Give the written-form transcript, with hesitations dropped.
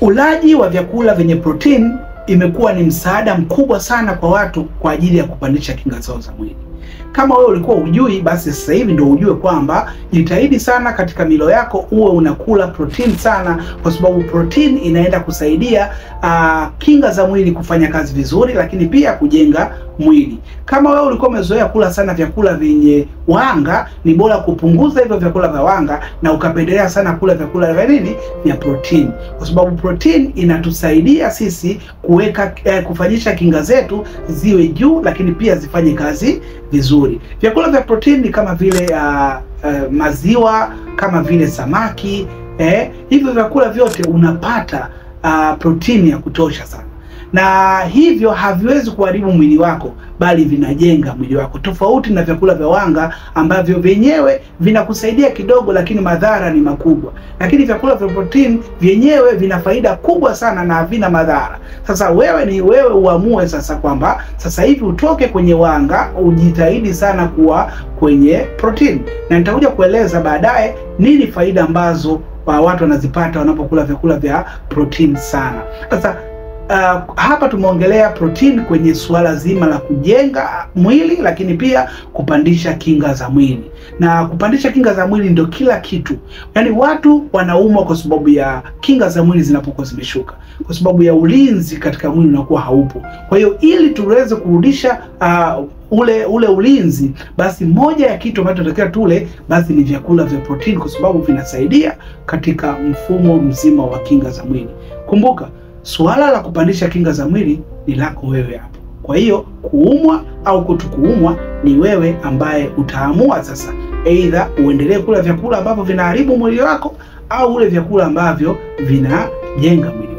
Ulaji wa vyakula vyenye protein imekuwa ni msaada mkubwa sana kwa watu kwa ajili ya kupandisha kinga zao za mwili. Kama wewe ulikuwa hujui, basi sasa hivi ndio ujue kwamba jitahidi sana katika milo yako uwe unakula protein sana, kwa sababu protein inaenda kusaidia kinga za mwili kufanya kazi vizuri, lakini pia kujenga mwili. Kama wewe ulikuwa umezoea kula sana vyakula vyenye wanga, ni bora kupunguza hivyo vyakula vya wanga na ukapendelea sana kula vyakula vya nini? Vya protein. Kwa sababu protein inatusaidia sisi kufanyisha kinga zetu ziwe juu, lakini pia zifanye kazi vizuri. Vyakula vya protein kama vile maziwa, kama vile samaki, hivyo vyakula vyote unapata protein ya kutosha sana. Na hivyo haviwezi kuharibu mwili wako, bali vinajenga mwili wako, tofauti na vyakula vya wanga ambavyo vyenyewe vinakusaidia kidogo lakini madhara ni makubwa. Lakini vyakula vya protein vyenyewe vina faida kubwa sana na havina madhara. Sasa wewe uamue sasa kwamba sasa hivi utoke kwenye wanga, ujitahidi sana kuwa kwenye protein. Na nitakuja kueleza baadaye nini faida ambazo watu wanazipata wanapokula vyakula vya protein sana. Sasa hapa tumeongelea protein kwenye suala zima la kujenga mwili, lakini pia kupandisha kinga za mwili. Na kupandisha kinga za mwili ndio kila kitu. Yaani watu wanaumwa kwa sababu ya kinga za mwili zinapokuwa zimeshuka, kwa sababu ya ulinzi katika mwili unakuwa haupo. Kwa hiyo ili tuweze kurudisha ule ulinzi, basi moja ya kitu ambacho tunatakiwa tule basi ni vyakula vya protein, kwa sababu vinasaidia katika mfumo mzima wa kinga za mwili. Kumbuka, suala la kupandisha kinga za mwili ni lako wewe hapo. Kwa hiyo kuumwa au kutokuumwa ni wewe ambaye utaamua sasa, aidha uendelee kula vyakula ambavyo vinaharibu mwili wako au ule vyakula ambavyo vinajenga mwili.